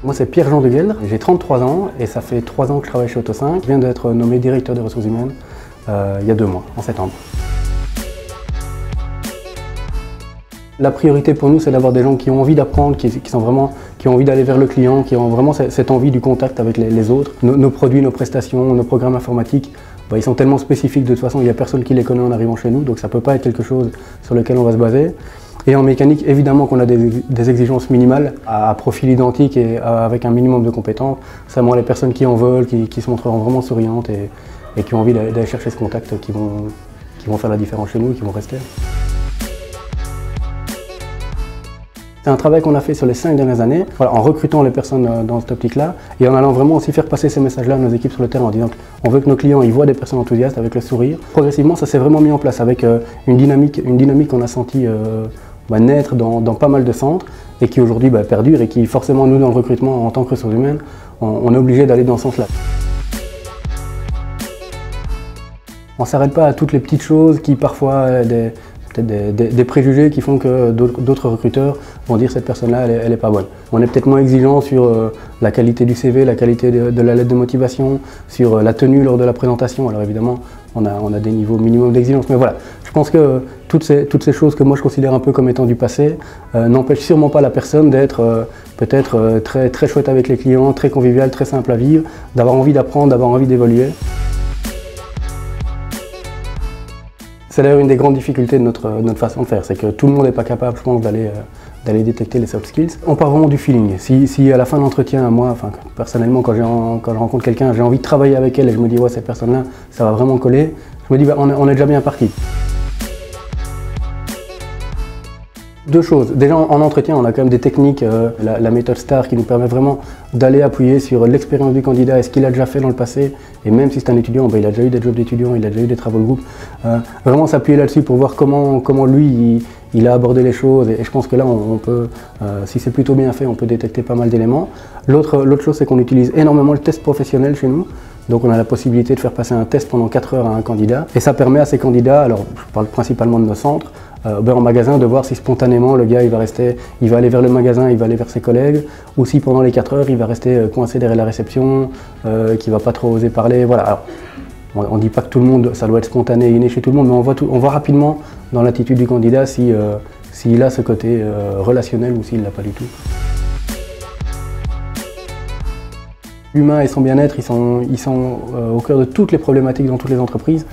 Moi c'est Pierre-Jean de Gueldre, j'ai 33 ans et ça fait 3 ans que je travaille chez Auto5. Je viens d'être nommé directeur des ressources humaines il y a 2 mois, en septembre. La priorité pour nous c'est d'avoir des gens qui ont envie d'apprendre, qui ont envie d'aller vers le client, qui ont vraiment cette envie du contact avec les autres. Nos produits, nos prestations, nos programmes informatiques, ils sont tellement spécifiques de toute façon, il n'y a personne qui les connaît en arrivant chez nous, donc ça ne peut pas être quelque chose sur lequel on va se baser. Et en mécanique, évidemment qu'on a des exigences minimales à profil identique et avec un minimum de compétences. C'est moi les personnes qui en veulent, qui se montreront vraiment souriantes et qui ont envie d'aller chercher ce contact, qui vont faire la différence chez nous et qui vont rester. C'est un travail qu'on a fait sur les 5 dernières années, voilà, en recrutant les personnes dans cette optique-là et en allant vraiment aussi faire passer ces messages-là à nos équipes sur le terrain en disant qu'on veut que nos clients ils voient des personnes enthousiastes avec le sourire. Progressivement, ça s'est vraiment mis en place avec une dynamique qu'on a senti naître dans pas mal de centres et qui aujourd'hui perdure et qui forcément nous dans le recrutement en tant que ressources humaines, on est obligé d'aller dans ce sens-là. On ne s'arrête pas à toutes les petites choses qui parfois, des préjugés qui font que d'autres recruteurs vont dire cette personne-là, elle n'est pas bonne. On est peut-être moins exigeant sur la qualité du CV, la qualité de la lettre de motivation, sur la tenue lors de la présentation. Alors évidemment, on a des niveaux minimum d'exigence, mais voilà. Je pense que toutes ces choses que moi je considère un peu comme étant du passé n'empêchent sûrement pas la personne d'être peut-être très, très chouette avec les clients, très convivial, très simple à vivre, d'avoir envie d'apprendre, d'avoir envie d'évoluer. C'est d'ailleurs une des grandes difficultés de notre façon de faire, c'est que tout le monde n'est pas capable, je pense, d'aller détecter les soft skills. On part vraiment du feeling. Si à la fin de l'entretien, moi, personnellement, quand je rencontre quelqu'un, j'ai envie de travailler avec elle et je me dis ouais, cette personne-là, ça va vraiment coller, je me dis on est déjà bien parti. 2 choses. Déjà en entretien, on a quand même des techniques, la méthode STAR qui nous permet vraiment d'aller appuyer sur l'expérience du candidat et ce qu'il a déjà fait dans le passé. Et même si c'est un étudiant, il a déjà eu des jobs d'étudiant, il a déjà eu des travaux de groupe. Vraiment s'appuyer là-dessus pour voir comment lui, il a abordé les choses. Et je pense que là, on peut, si c'est plutôt bien fait, on peut détecter pas mal d'éléments. L'autre chose, c'est qu'on utilise énormément le test professionnel chez nous. Donc on a la possibilité de faire passer un test pendant 4 heures à un candidat. Et ça permet à ces candidats, alors je parle principalement de nos centres, en magasin, de voir si spontanément le gars il va aller vers le magasin, il va aller vers ses collègues, ou si pendant les 4 heures il va rester coincé derrière la réception, qu'il ne va pas trop oser parler. Voilà. Alors, on ne dit pas que tout le monde, ça doit être spontané et inné chez tout le monde, mais on voit rapidement dans l'attitude du candidat s'il a ce côté relationnel ou s'il ne l'a pas du tout. L'humain et son bien-être, ils sont au cœur de toutes les problématiques dans toutes les entreprises.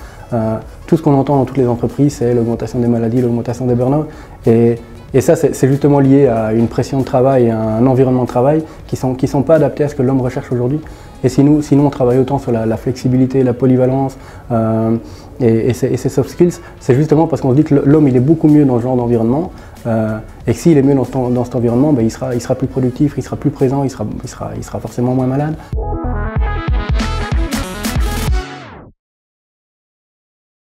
Tout ce qu'on entend dans toutes les entreprises, c'est l'augmentation des maladies, l'augmentation des burn-out. Et ça, c'est justement lié à une pression de travail et à un environnement de travail qui sont pas adaptés à ce que l'homme recherche aujourd'hui. Et si nous, on travaille autant sur la flexibilité, la polyvalence et ces soft skills, c'est justement parce qu'on se dit que l'homme il est beaucoup mieux dans ce genre d'environnement et que s'il est mieux dans cet environnement, il sera plus productif, il sera plus présent, il sera forcément moins malade.